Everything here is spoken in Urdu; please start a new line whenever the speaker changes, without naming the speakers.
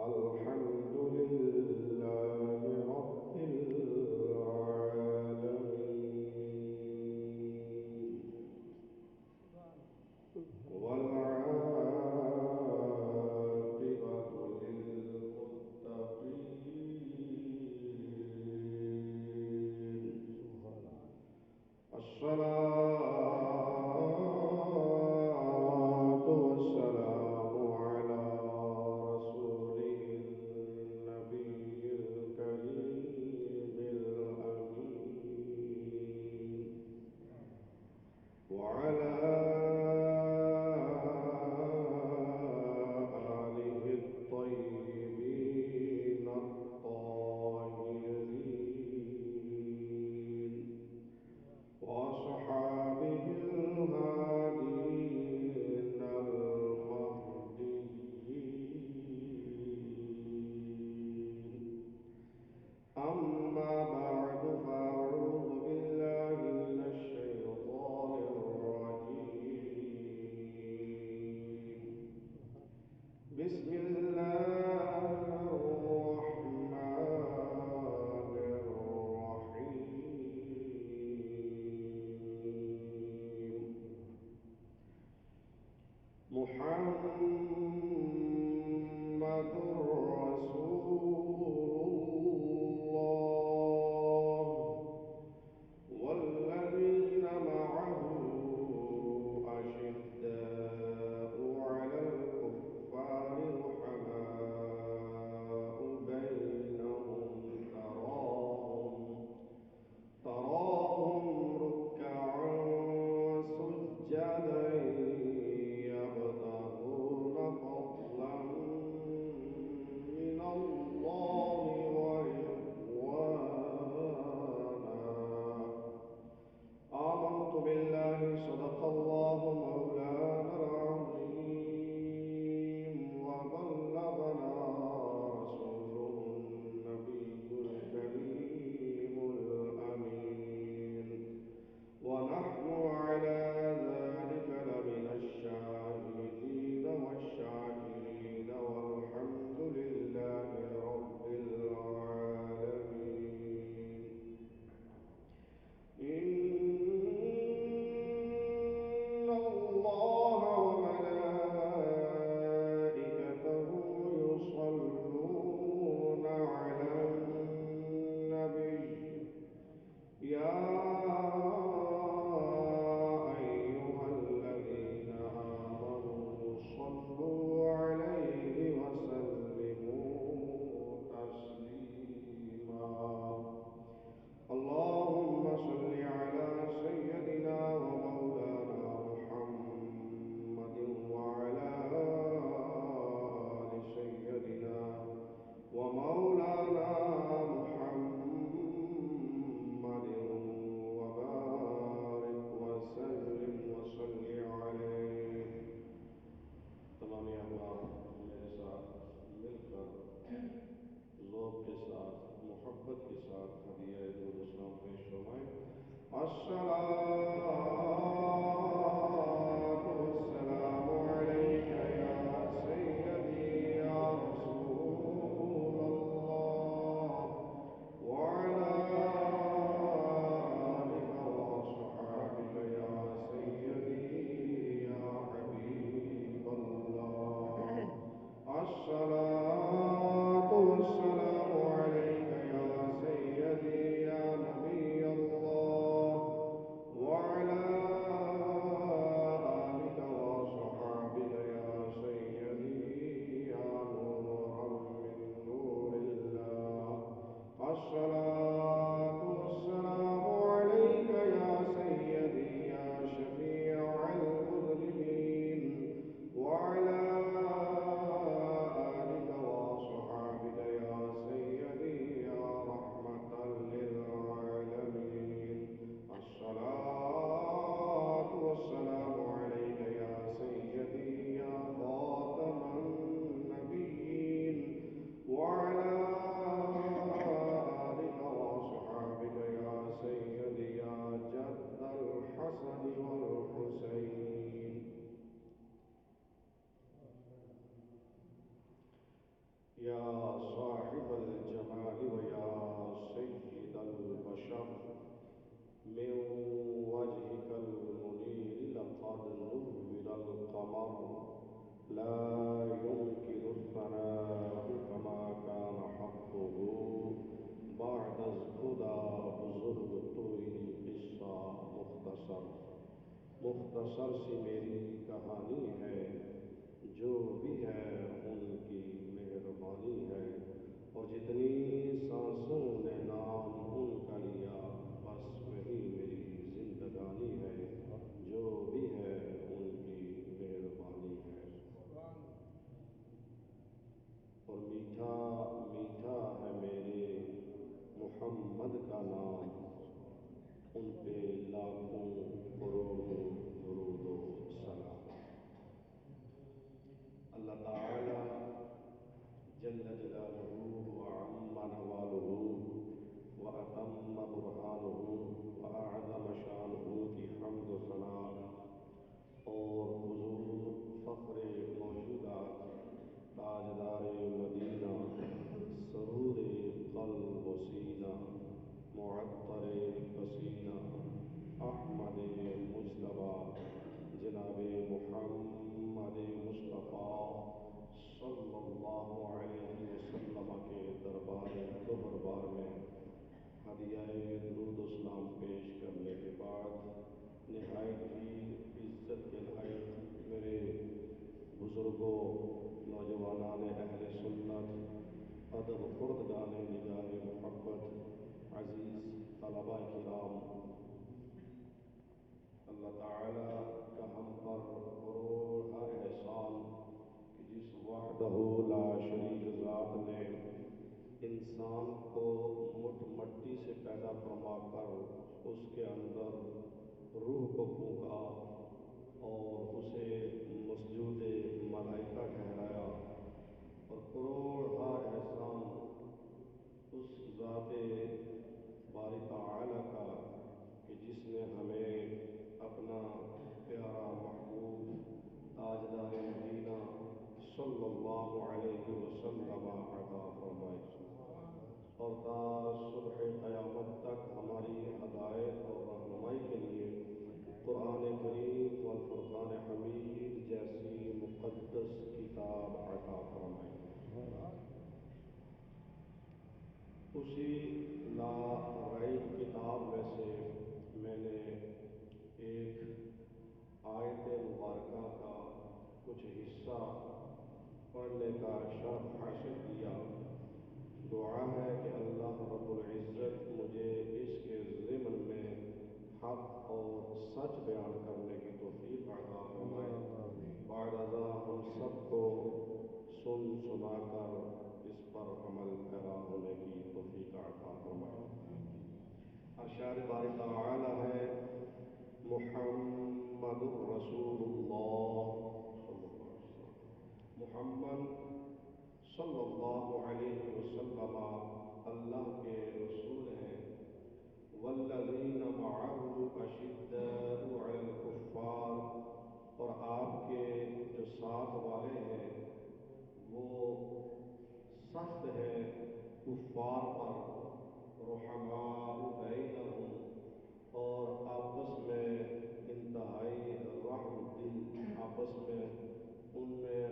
الحمد لله رب العالمين والعاقبة للمتقين الصلاة والسلام على رسوله النبي الكريم الأمين وعلى آله الطيبين الطاهرين وأصحابه الهادين المهديين أما بعد فأعوذ بالله من الشيطان الرجيم بسم الله الرحمن الرحيم محمد رسول الله والذين معه أشداء على الكفار رحماء بينهم تراهم ركعا سجدا يبتغون فضلا من الله ورضوانا آمنت بالله صدق الله مولانا العظيم وبلغنا رسوله النبي الكريم الأمين ونحن على ذلك لمن الشاهدين والشاكرين والحمد لله رب العالمين إن الله وملائكته يصلون على النبي يا أيها الذين آمنوا صلوا عليه وسلموا تسليما اللهم صل على سيدنا ومولانا محمد وعلى آل سيدنا ومولانا محمد وبارك وسلم وصل عليه تمام احباب میرے ساتھ مل کر ذوق کے ساتھ محبت کے ساتھ ہدیہ درود اسلام پیش فرمائیں الصلاة والسلام عليك يا سيدي يا رسول الله وعلى آلك وأصحابك يا سيدي يا حبيب الله الصلاة والسلام عليك يا سيدي يا نبي الله یا صاحب الجمال و یا سید البشر من وجهك المنير لقد نور القمر لا يمكن الثناء كما كان حقه بعد خدا بزرگ تو ہی قصہ مختصر سی میری کہانی ہے، جو بھی ہے ان کی مہربانی ہے، اور جتنی سانسوں نے نام ان کا لیا بس وہی میری زندگانی ہے، جو بھی ہے ان کی مہربانی ہے۔ اور میٹھا میٹھا ہے میرے محمد کا نام، ان پہ لاکھوں کروڑوں درود و سلام۔ اللہ تعالی جل جلالہ وعم نوالہ واتم برہانہ واعظم شانہ کی حمد و ثنا اور حضور فخر موجودات تاجدار مدینہ سرور قلب و سینہ معطر پسینہ احمد مجتبی جناب محمد مصطفیٰ صلی اللہ علیہ وسلم کے دربار دہربار میں ہدیہ درود و سلام پیش کرنے کے بعد، نہایت ہی عزت کے لائق میرے بزرگوں، نوجوانان اہل سنت، ادب خردگان نگاہ محبت، عزیز طلباء کرام، اللہ تعالی کا ہم پر کروڑ ہر احسان کہ جس وحدہ لا شریک ذات نے انسان کو مٹھ مٹی سے پیدا فرما کر اس کے اندر روح کو پھونکا اور اسے مسجود ملائکہ ٹھہرایا، اور کروڑ ہا احسان اس ذات باری تعالی کا کہ جس نے ہمیں اپنا پیارا محبوب تاجدار مدینہ صلی اللہ علیہ وسلم عطا فرمائی، اور تا صبح قیامت تک ہماری ہدایت اور رہنمائی کے لیے قرآن کریم والفرقان حمید جیسی مقدس کتاب عطا فرمائی۔ اسی لا ریب کتاب میں سے میں نے ایک آیت مبارکہ کا کچھ حصہ پڑھنے کا شرف حاصل کیا۔ دعا ہے کہ اللہ رب العزت مجھے اس کے ضمن میں حق اور سچ بیان کرنے کی توفیق عطا فرمائے۔ بعد ازاں ہم سب کو سن سنا کر اس پر عمل پیرا ہونے کی توفیق عطا فرمائے۔ ارشاد باری تعالی ہے، محمد الرسول اللہ صلی اللہ علیہ وسلم، محمد صلی اللہ علیہ وسلم اللہ کے رسول ہیں۔ والذین معه اشداء علی الکفار، اور آپ کے جو ساتھ والے ہیں وہ سخت ہیں کفار پر، رحماء بینہم، اور آپس میں انتہائی رحم دل، آپس میں ان میں